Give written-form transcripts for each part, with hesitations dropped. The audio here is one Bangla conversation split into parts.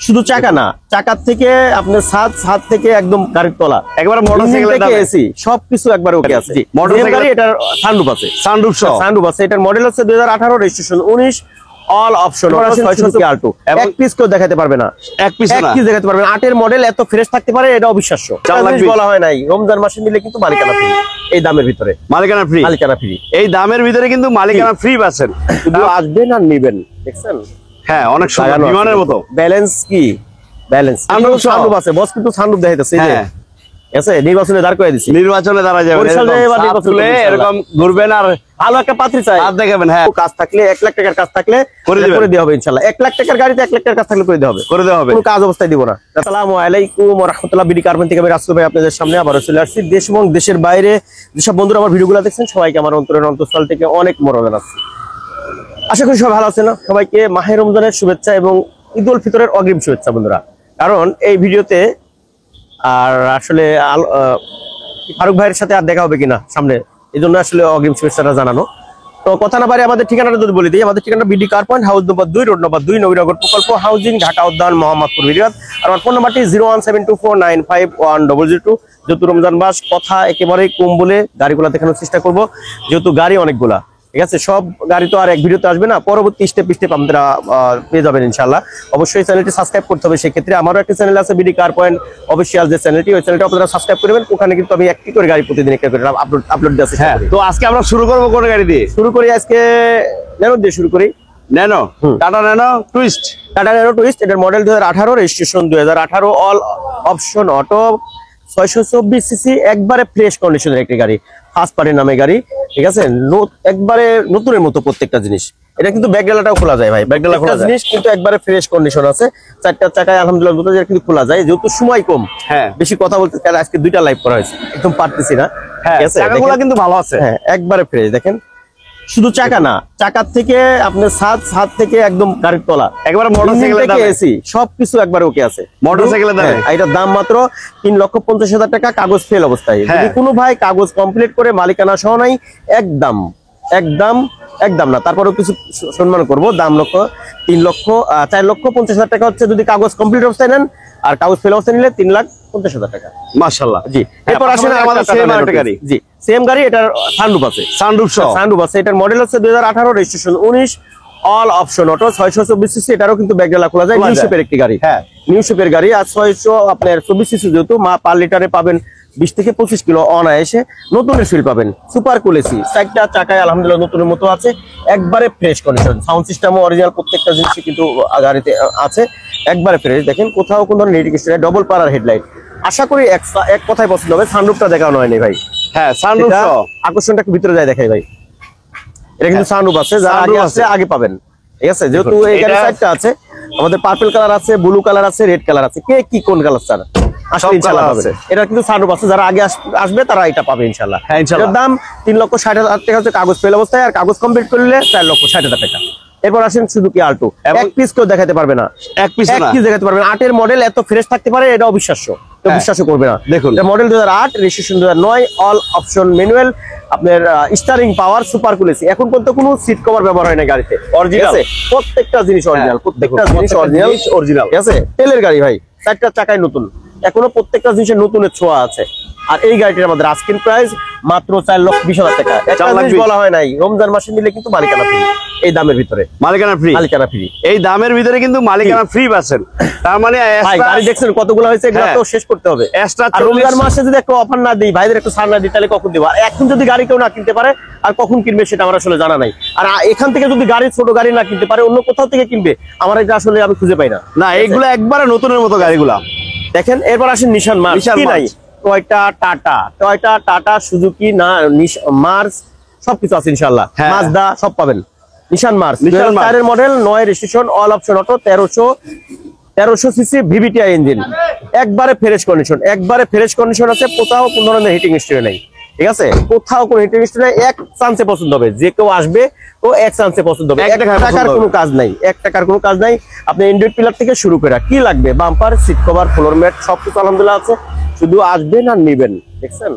শুধু চাকা না, চাকার থেকে আপনার ছাদ থেকে একদম গাড়ির তলা একবার মোটরসাইকেলের দামে এসি সবকিছু একবার ওকে আছে। মোটরসাইকেল গাড়ি, এটার সানরুফ আছে, সানরুফ আছে। এটার মডেল হচ্ছে 2018, রেজিস্ট্রেশন 19, অল অপশন, 600 আল্টো। এক পিস কেউ দেখাতে পারবে না, এক পিস দেখাতে পারবে না। 8 এর মডেল এত ফ্রেশ থাকতে পারে, এটা অবিশ্বাস্য। বলা হয় নাই রমজান মাসে নিলে কিন্তু মালিকানা ফ্রি, এই দামের ভিতরে মালিকানা ফ্রি, মালিকানা ফ্রি। এই দামের ভিতরে কিন্তু মালিকানা ফ্রি পাচ্ছেন, শুধু আসবেন আর নেবেন। দেখছেন? হ্যাঁ, অনেক সুন্দর বিমানের মতো। ব্যালেন্স কি ব্যালেন্স, সানরুফ আছে বস, কিন্তু সানরুফ দেখাইতেছে। হ্যাঁ আছে, নির্বাচনে দাঁড় করে দিছি, নির্বাচনে দাঁড়া যাবে, এরকম ঘুরবেন আর ভালো একটা পাত্রী চাই আর দেখাবেন। হ্যাঁ, কাজ থাকলে 1 লাখ টাকার কাজ থাকলে করে দেওয়া হবে ইনশাআল্লাহ। 1 লাখ টাকার গাড়িতে 1 লাখ টাকার কাজ থাকলে করে দেওয়া হবে, কোনো কাজ অবস্থায় দিব না। আসসালামু আলাইকুম ওয়া রাহমাতুল্লাহ। বিডি কারখানা থেকে আমি রাসূল ভাই আপনাদের সামনে আবারো চলে আসছি। দেশ এবং দেশের বাইরে যেসব বন্ধুরা আমার ভিডিওগুলো দেখছেন, সবাইকে আমার অন্তরের অন্তঃস্থল থেকে অনেক মরণ আছে। আশা করি সবাই ভালো আছেন। সবাইকে মাহে রমজানের শুভেচ্ছা এবং ঈদ উল ফিতরের অগ্রিম শুভেচ্ছা বন্ধুরা। কারণ এই ভিডিওতে আর আসলে ফারুক ভাইয়ের সাথে আর দেখা হবে কিনা সামনে, এই জন্য আসলে অগ্রিম শুভেচ্ছাটা জানানো। তো কথা না পারে আমাদের ঠিকানাটা যদি বলে দিই, আমাদের ঠিকানা BD car point, house number 2, road number 2, Nabinagar প্রকল্প হাউজিং, ঢাকা উদ্যান, মোহাম্মদপুর, বিরাট। আর আমার ফোন নাম্বারটি 01724951002। যেহেতু রমজান মাস, কথা একেবারেই কম বলে গাড়িগুলো দেখানোর চেষ্টা করব, যেহেতু গাড়ি অনেকগুলা। ঠিক আছে, সব গাড়ি তো আর এক ভিডিওতে আসবে না, পরবর্তী স্টেপ আপনারা পেয়ে যাবেন ইনশাআল্লাহ। অবশ্যই চ্যানেলটি সাবস্ক্রাইব করতে হবে। সেক্ষেত্রে আমারও একটা চ্যানেল আছে বিডি কার পয়েন্ট অফিসিয়াল, যে চ্যানেলটি, ওই চ্যানেলটা আপনারা সাবস্ক্রাইব করবেন। ওখানে কিন্তু আমি একটি করে গাড়ি প্রতিদিন একটা করে আপলোড দিচ্ছি। হ্যাঁ, তো আজকে আমরা শুরু করবো কোন গাড়ি দিয়ে? শুরু করি আজকে ন্যানো দিয়ে শুরু করি। Nano, Tata Nano Twist, Tata Nano Twist. এটার model 2018, registration 2018, all option auto, 624 CC, একবারে ফ্রেশ কন্ডিশনের একটি গাড়ি, ফার্স্ট পার্টির নামে গাড়ি। ঠিক আছে, একবারে নতুনের মতো প্রত্যেকটা জিনিস। এটা কিন্তু ব্যাকডালাটাও খোলা যায় ভাই, ব্যাকডালা খোলা জিনিস কিন্তু একবারে ফ্রেশ কন্ডিশন আছে। 4টা চাকায় আলহামদুলিল্লাহ কিন্তু খোলা যায়, যেহেতু সময় কম। হ্যাঁ, বেশি কথা বলতে আজকে 2টা লাইভ করা হয়েছে, একদম পারতেছি না। হ্যাঁ, চাকাগুলো কিন্তু ভালো আছে। হ্যাঁ, একবারে ফ্রেশ। দেখেন, শুধু চাকা না, চাকার থেকে আপনার ছাদ থেকে একদম গাড়ির তলা একবার মোটরসাইকেলের দামে এসি সবকিছু একবার ওকে আছে। মোটরসাইকেলের দামে এটার দাম মাত্র 3,50,000 টাকা, কাগজ ফেল অবস্থায়। যদি কোনো ভাই কাগজ কমপ্লিট করে মালিকানা সহ নাই, একদম না, তারপরেও কিছু সম্মান করবো। দাম 4,50,000 টাকা হচ্ছে যদি কাগজ কমপ্লিট অবস্থায় নেন, আর কাগজ ফেল অবস্থায় নিলে 3,50,000 টাকা। মাশাআল্লাহ। জি, এরপর আসেন আমাদের সেম আরেকটা গাড়ি। জি, সেম গাড়ি, এটার সানরুফ আছে, সানরুফ আছে। এটার মডেল হচ্ছে 2018, registration 19, all option auto, 624 CC. এটারও কিন্তু ব্যাকডালা খোলা যায়, নিউ শেপের একটি গাড়ি। হ্যাঁ, নিউ শেপের গাড়ি। আর 624 সিসি, যেহেতু পার লিটারে পাবেন 20 থেকে 25 কিলো অনায়াসে, নতুনের ফিল পাবেন। সুপার কুল এসি, 4টা চাকায় আলহামদুলিল্লাহ নতুনের মতো আছে, একবারে ফ্রেশ কন্ডিশন। সাউন্ড সিস্টেমও অরিজিনাল, প্রত্যেকটা জিনিসই কিন্তু গাড়িতে আছে, একবারে ফ্রেশ। দেখেন, কোথাও কোনো ধরনের নেগেটিভ, ডবল পারার হেডলাইট। আশা করি এক কথায় পছন্দ হবে। সানরুফটা দেখানো হয়নি ভাই। হ্যাঁ, সানরুফ আকর্ষণটা একটু ভিতরে যায় দেখাই ভাই। এটা কিন্তু সানরুফ আছে, যারা আগে আসছে আগে পাবেন। ঠিক আছে, যেহেতু এই গাড়ির 4টা আছে, আমাদের পার্পল কালার আছে, ব্লু কালার আছে, রেড কালার আছে। কে কি কোন কালার চান আসলে ইনশাআল্লাহ পাবেন। এটা কিন্তু সানরুফ আছে, যারা আগে আসবে তারা এটা পাবে ইনশাআল্লাহ। হ্যাঁ, ইনশাআল্লাহ। এর দাম 3,60,000 টাকা হচ্ছে কাগজ ফেল অবস্থায়, আর কাগজ কমপ্লিট করলে 4,60,000 টাকা। এরপর আসেন সুজুকি আল্টো। এক পিস কেউ দেখাতে পারবে না, এক পিস দেখাতে পারবে না। 8 এর মডেল এত ফ্রেশ থাকতে পারে, এটা অবিশ্বাস্য, তো বিশ্বাস করবে না। দেখুন, এটা model 2008, registration 2009, all option manual, আপনার steering power, super cool AC. এখন পর্যন্ত কোনো সিট কভার ব্যবহার হয় না গাড়িতে, অরিজিনাল প্রত্যেকটা জিনিস অরিজিনাল, প্রত্যেকটা জিনিস অরিজিনাল। ঠিক আছে, তেলের গাড়ি ভাই, 4টা চাকায় নতুন, এখনো প্রত্যেকটা জিনিসের নতুনের ছোঁয়া আছে। আর এই গাড়িটির আমাদের আস্কিং প্রাইস মাত্র 4,20,000 টাকা। একটা জিনিস বলা হয় নাই, রমজান মাসে নিলে কিন্তু মালিকানা ফ্রি, এই দামের ভিতরে মালিকানা ফ্রি, এই দামের ভিতরে কিন্তু মালিকানা ফ্রি পাচ্ছেন। তার মানে গাড়ি দেখছেন কতগুলো হয়েছে, এগুলো তো শেষ করতে হবে। আর রমজান মাসে যদি একটা অফার না দিই, ভাইদের একটু ছাড় না দিই, তাহলে কখন দিব? আর এখন যদি গাড়ি কেউ না কিনতে পারে, আর কখন কিনবে সেটা আমার আসলে জানা নাই। আর এখান থেকে যদি ছোট গাড়ি না কিনতে পারে, অন্য কোথাও থেকে কিনবে, আমার এটা আসলে আমি খুঁজে পাই না। না, এইগুলো একবারে নতুনের মতো গাড়িগুলা দেখেন। এরপর আসেন নিশান মার্চ, কি নাই, টয়টা, টাটা, সুজুকি, মার্স, সবকিছু আছে ইনশাআল্লাহ। মাজদা সব পাবেন। নিশান মার্স 2004 এর model, 9 registration, all option auto, 1300 CC VVTi engine, একবারে ফ্রেশ কন্ডিশন আছে। কোথাও কোনো ধরনের হিটিং হিস্ট্রি নেই। ঠিক আছে, কোথাও কোনো হিটিং হিস্ট্রি নেই। এক চান্সে পছন্দ হবে, যে কেউ আসবে ও এক চান্সে পছন্দ হবে। 1 টাকার কোনো কাজ নাই, 1 টাকার কোনো কাজ নাই। আপনি এন্ড্রয়েড পিলার থেকে শুরু করে কি লাগবে, bumper, seat cover, floor mat, সবকিছু আলহামদুলিল্লাহ আছে, শুধু আসবেন আর নেবেন। দেখছেন?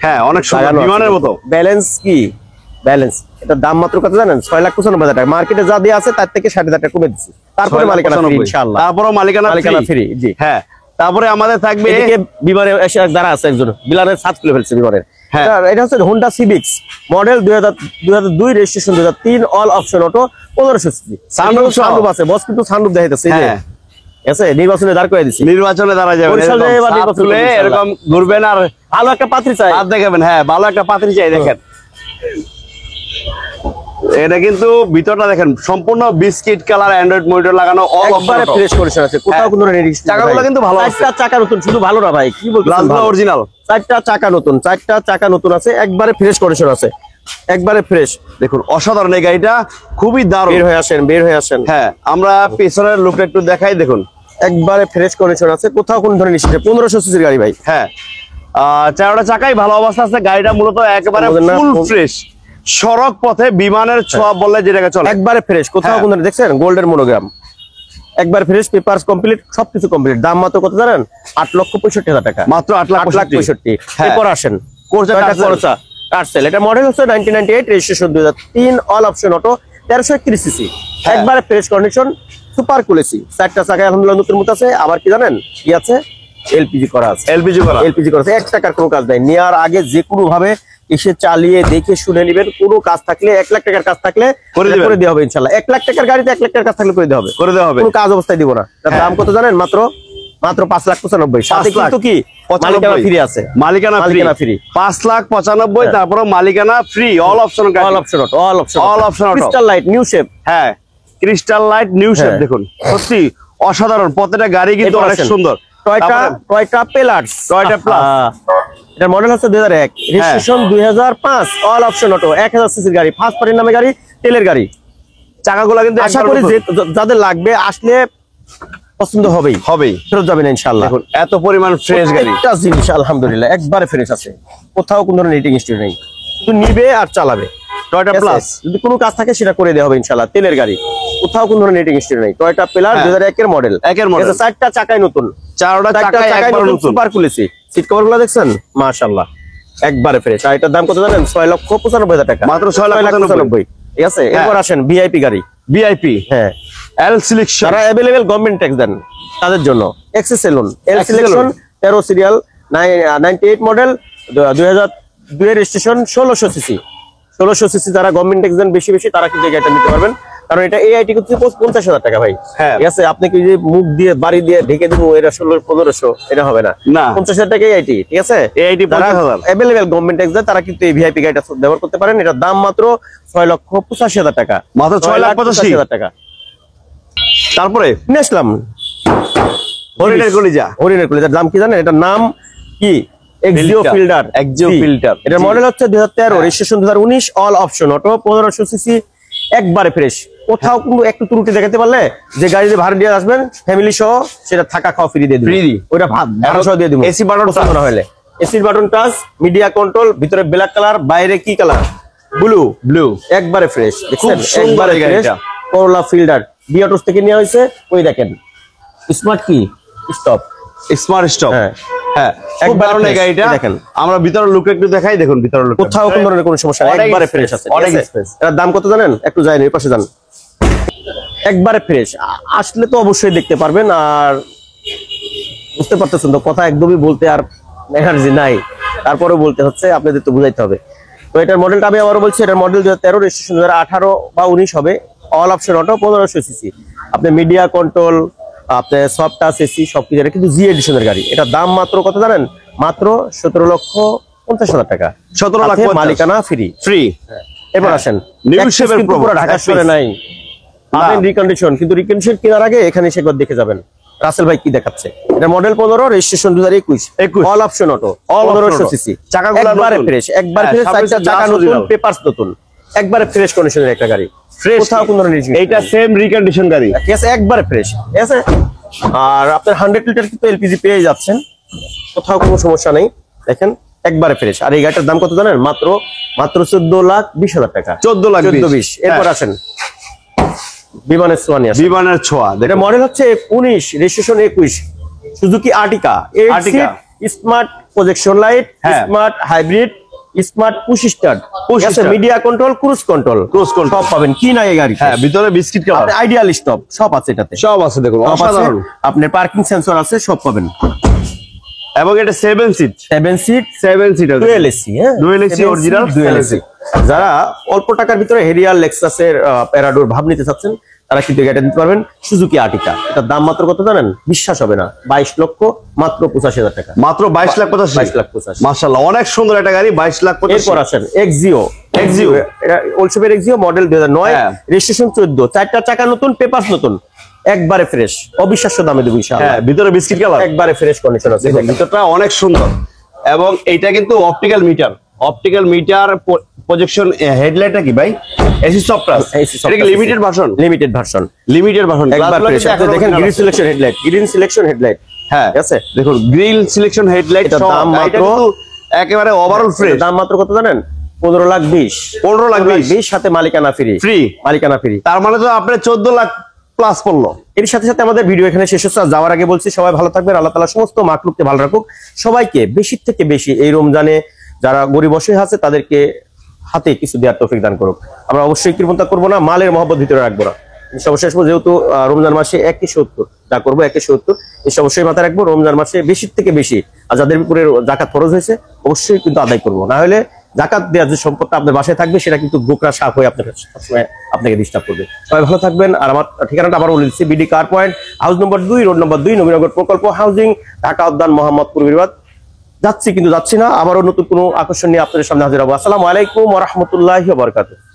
হ্যাঁ, অনেক সুন্দর বিমানের মতো। ব্যালেন্স কি ব্যালেন্স। এটা দাম মাত্র কত জানেন? 6,95,000 টাকা। মার্কেটে যা দিয়ে আছে তার থেকে 60,000 টাকা কমে দিচ্ছি। তারপরে মালিকানা ফ্রি ইনশাআল্লাহ। তারপরেও মালিকানা ফ্রি। জি হ্যাঁ। তারপরে আমাদের থাকবে এদিকে বিমানে এসে দাঁড়া আছে একজন, বিলানের ছাদ খুলে ফেলছে বিমানের। এটা হচ্ছে Honda civics model 2002, registration 2003, all option auto, 1500 CC. Sunroof আছে, বস কিন্তু সানরুফ দেখাইতেছে। আছে নির্বাচনে দাঁড় করে দিছি, নির্বাচনে দাঁড়া যাবে এরকম ঘুরবেন আর ভালো একটা পাত্রী চাই আর দেখাবেন। হ্যাঁ, ভালো একটা পাত্রী চাই। দেখেন এটা কিন্তু ভিতরটা দেখেন সম্পূর্ণ বিস্কিট কালার, অ্যান্ড্রয়েড মনিটর লাগানো, একবারে ফ্রেশ কন্ডিশন আছে, কোথাও কোনো রেডিশ। চাকাগুলো কিন্তু ভালো আছে, চারটা চাকা নতুন, শুধু ভালো না ভাই, কি বলছেন, অরিজিনাল চারটা চাকা নতুন আছে, একবারে ফ্রেশ কন্ডিশন আছে, একবারে ফ্রেশ। দেখুন অসাধারণ এই গাড়িটা, খুবই দারুণ। বের হয়ে আসেন। হ্যাঁ, আমরা পেছনের লুকটা একটু দেখাই। দেখুন একবারে ফ্রেশ কন্ডিশন আছে, কোথাও কোন ধরনের নিশ্চিত। 1500 সিসির গাড়ি ভাই। হ্যাঁ, চারটা চাকাই ভালো অবস্থা আছে। গাড়িটা মূলত একেবারে ফুল ফ্রেশ, সড়ক পথে বিমানের ছোঁয়া বললে যেটাকে চলে, একবারে ফ্রেশ, কোথাও কোন ধরনের। দেখছেন গোল্ডের মনোগ্রাম, একবার ফ্রেশ, পেপারস কমপ্লিট, সবকিছু কমপ্লিট। দাম মাত্র কত জানেন? 8,65,000 টাকা, মাত্র 8,65,000। এরপর আসেন কোরসা কার্সেল। এটা মডেল হচ্ছে 1998, registration 2003, all option auto, 1331 CC, একবারে fresh condition, super cool AC. চারটা চাকা আলহামদুলিল্লাহ নতুন মতো আছে। আবার কি জানেন কি আছে? এলপিজি করা আছে। এলপিজি করা আছে, 1 টাকার কোনো কাজ নাই। নেওয়ার আগে যে কোনো ভাবে এসে চালিয়ে দেখে শুনে নেবেন। কোনো কাজ থাকলে 1 লাখ টাকার কাজ থাকলে করে দেওয়া হবে ইনশাআল্লাহ। 1 লাখ টাকার গাড়িতে 1 লাখ টাকার কাজ থাকলে করে দেওয়া হবে। কোনো কাজ অবস্থায় দিব না। তার দাম কত জানেন? মাত্র 5,95,000। সাথে কিন্তু কি মালিকানা ফ্রি আছে, মালিকানা ফ্রি 5,95,000। তারপরে মালিকানা free, all option crystal light new shape. হ্যাঁ, ক্রিস্টাল লাইট নিউ শেপ। দেখুন সত্যি অসাধারণ, প্রত্যেকটা গাড়ি কিন্তু অনেক সুন্দর। Toyota plus. এটা মডেল হচ্ছে 2001, রেজিস্ট্রেশন 2005, অল অপশন অটো, 1000 সিসির গাড়ি, ফার্স্ট পার্টির নামে গাড়ি, তেলের গাড়ি। চাকাগুলো কিন্তু আশা করি যাদের লাগবে আসলে পছন্দ হবেই, ফেরত যাবেন ইনশাআল্লাহ। দেখুন এত পরিমাণ ফ্রেশ গাড়ি, একটা জিনিস আলহামদুলিল্লাহ একবারে ফ্রেশ আছে, কোথাও কোনো ধরনের রেটিং হিস্ট্রি নেই, শুধু নিবে আর চালাবে। টয়টা প্লাস যদি কোনো কাজ থাকে সেটা করে দেওয়া হবে ইনশাআল্লাহ। তেলের গাড়ি, কোথাও কোনো ধরনের রেটিং হিস্ট্রি নেই। টয়টা প্লাস 2001 এর মডেল, চারটা চাকাই নতুন, চারটা চাকাই নতুন, সুপার কুলেছি। সিট কভারগুলো দেখছেন মাশাআল্লাহ একবারে ফ্রেশ। আর এটার দাম কত জানেন? 6,95,000 টাকা, মাত্র 6,95,000। ঠিক আছে। এরপর আসেন ভিআইপি গাড়ি। ভিআইপি, হ্যাঁ, এল সিলেকশন, যারা अवेलेबल গভর্নমেন্ট ট্যাক্স দেন তাদের জন্য। এক্সেস Allion, L selection, 13 serial, 98 model, 2002 এর রেজিস্ট্রেশন, 1600 সিসি। 1600 সিসি যারা গভর্নমেন্ট ট্যাক্স দেন বেশি তারা কিন্তু এই গাড়িটা নিতে পারবেন, কারণ এটা এআইটি কিন্তু 50,000 টাকা ভাই। ঠিক আছে, আপনি কি যে মুখ দিয়ে বাড়ি দিয়ে ঢেকে দিব এটা 1600-1500 এটা হবে না, 50,000 টাকা এআইটি। ঠিক আছে, এআইটি 50,000 अवेलेबल গভর্নমেন্ট ট্যাক্স দেন তারা কিন্তু এই ভিআইপি গাড়িটা ব্যবহার করতে পারেন। এটার দাম মাত্র 6,85,000 টাকা, মাত্র 6,85,000 টাকা। তারপরে নিয়ে আসলাম হরিণের কলিজার দাম কি জানেন? এটার নাম কি? Axio filter. এটার মডেল হচ্ছে 2013, registration 2019, all option auto, 1500 CC, একবারে ফ্রেশ। কোথাও কিন্তু একটু ত্রুটি দেখাতে পারলে যে গাড়িতে ভাড়া দিয়ে আসবেন ফ্যামিলি সহ, সেটা থাকা খাওয়া ফ্রি দিয়ে দিই, ওইটা ভাড়া সহ দিয়ে দিব। এসি বাটন না হলে এসির বাটন টাচ, মিডিয়া কন্ট্রোল, ভিতরে ব্ল্যাক কালার, বাইরে কি কালার? ব্লু, একবারে ফ্রেশ। দেখছেন একবারে ফ্রেশ। করোলা ফিল্টার বিয়াটোস থেকে নেওয়া হয়েছে। ওই দেখেন স্মার্ট কি স্টপ, হ্যাঁ একবার গাড়িটা দেখেন। আমরা ভিতরের লুক একটু দেখাই। দেখুন ভিতরের লুক, কোথাও কোনো ধরনের কোনো সমস্যা নেই, একবারে ফ্রেশ আছে, অনেক স্পেস। এর দাম কত জানেন? একটু যাই না, এই পাশে যান। একবারে ফ্রেশ, আসলে তো অবশ্যই দেখতে পারবেন। আর বুঝতে পারতেছেন তো, কথা একদমই বলতে আর এনার্জি নাই, তারপরেও বলতে হচ্ছে, আপনাদের তো বুঝাইতে হবে। তো এটার মডেলটা আমি আবারও বলছি, এটার মডেল 2013, রেজিস্ট্রেশন 2018 বা 19 হবে, অল অপশন অটো, 1500 সিসি। আপনি মিডিয়া কন্ট্রোল, আপনার সফট টাচ এসি সবকিছু, এটা কিন্তু জি এডিশনের গাড়ি। এটার দাম মাত্র কত জানেন? মাত্র 17,50,000 টাকা, 17 লাখ, মালিকানা ফ্রি। এবার আসেন নিউ শেপের পুরো ঢাকা শহরে নাই, আপনি রিকন্ডিশন, কিন্তু রিকন্ডিশন কেনার আগে এখানে এসে একবার দেখে যাবেন। রাসেল ভাই কি দেখাচ্ছে? এটা model 15, registration 2021, all option auto, 1500 CC, চাকাগুলো একবারে ফ্রেশ, চারটা চাকা নতুন, পেপারস নতুন, একবারে ফ্রেশ কন্ডিশনের একটা গাড়ি। কোথাও কোনো এইটা সেম রিকন্ডিশন গাড়ি, ঠিক আছে, একবারে ফ্রেশ। ঠিক আছে, আর আপনার 100 লিটার কিন্তু এলপিজি পেয়ে যাচ্ছেন, কোথাও কোনো সমস্যা নেই। দেখেন একবারে ফ্রেশ। আর এই গাড়িটার দাম কত জানেন? মাত্র 14,20,000 টাকা, 14,20,000। এরপর আসেন বিমানের ছোঁয়া। এটা মডেল হচ্ছে 19, registration 21, Suzuki Ertiga, smart projection light, smart hybrid, smart push start, Push start। Media control, cruise control সব পাবেন। কি নাই এই গাড়ি? হ্যাঁ, ভিতরে বিস্কিট কালার আইডিয়াল স্টপ সব আছে এটাতে, সব আছে দেখুন, সব আছে। অসাধারণ। আপনার পার্কিং সেন্সর আছে, সব পাবেন। এবং এটা 7 seat, 7 seat, 7 seater dual AC, হ্যাঁ Dual AC, original dual 7 AC. যারা অল্প টাকার ভিতরে হেরিয়ার লেক্সাসের প্যারাডোর ভাব নিতে চাচ্ছেন তারা কিন্তু এটা নিতে পারবেন। সুজুকি আর্টিকা, এটার দাম মাত্র কত জানেন? বিশ্বাস হবে না, 22 লক্ষ মাত্র 85,000 টাকা। মাত্র 22 লাখ 85। 22 লাখ 85। মাশাআল্লাহ, অনেক সুন্দর একটা গাড়ি, 22 লাখ 85। এরপর আসেন এক্সিও, এটা ওলসেপের এক্সিও মডেল 2009, হ্যাঁ। রেজিস্ট্রেশন 14, চারটা চাকা নতুন, পেপারস নতুন, একবারে ফ্রেশ, অবিশ্বাস্য দামে দেবো ইনশাআল্লাহ। হ্যাঁ, ভিতরে বিস্কিট কালার, একবারে ফ্রেশ কন্ডিশন আছে। দেখুন ভিতরটা অনেক সুন্দর। এবং এইটা কিন্তু অপটিক্যাল মিটার প্রজেকশন হেডলাইটটা কি ভাই? এসি সফটওয়্যার, এটা কি লিমিটেড ভার্সন? লিমিটেড ভার্সন, একবার ফ্রেশ। আপনি দেখেন দেখেন green selection headlight, green selection headlight, হ্যাঁ ঠিক আছে। দেখুন গ্রিল সিলেকশন হেডলাইট, এটার দাম মাত্র একেবারে ওভারঅল ফ্রেশ। দাম মাত্র কত জানেন? 15 লাখ 20, 15 লাখ 20 সাথে মালিকানা ফ্রি, মালিকানা ফ্রি। তার মানে তো আপনার 14 লাখ প্লাস পড়লো। এর সাথে সাথে আমাদের ভিডিও এখানে শেষ হচ্ছে। আর যাওয়ার আগে বলছি সবাই ভালো থাকবেন, আল্লাহ তাআলা সমস্ত মাখলুককে ভালো রাখুক। সবাইকে বেশি থেকে বেশি এই রমজানে যারা গরিব অসহায় আছে তাদেরকে হাতে কিছু দেওয়ার তৌফিক দান করুক। আমরা অবশ্যই কৃপণতা করবো না, মালের মহব্বত ভিতরে রাখবো না। সর্বশেষ যেহেতু রমজান মাসে 1/70 যা করবো 1/70 অবশ্যই মাথায় রাখবো। রমজান মাসে বেশি থেকে বেশি আর যাদের উপরে জাকাত ফরজ হয়েছে অবশ্যই কিন্তু আদায় করবো, না হলে জাকাত দেওয়ার যে সম্পদটা আপনার বাসায় থাকবে সেটা কিন্তু গোকরা সাপ হয়ে আপনার সবসময় আপনাকে ডিস্টার্ব করবে। সবাই ভালো থাকবেন। আর আমার ঠিকানাটা আবার বলে দিচ্ছি, BD car point, house number 2, road number 2, Nabinagar প্রকল্প হাউজিং, ঢাকা উদ্যান, মোহাম্মদপুর বিরবাদ। যাচ্ছি কিন্তু যাচ্ছি না, আবারও নতুন কোনো আকর্ষণ নিয়ে আপনাদের সামনে হাজির হবো। আসসালামু আলাইকুম ওয়া রাহমাতুল্লাহি ওয়া বারাকাতুহু।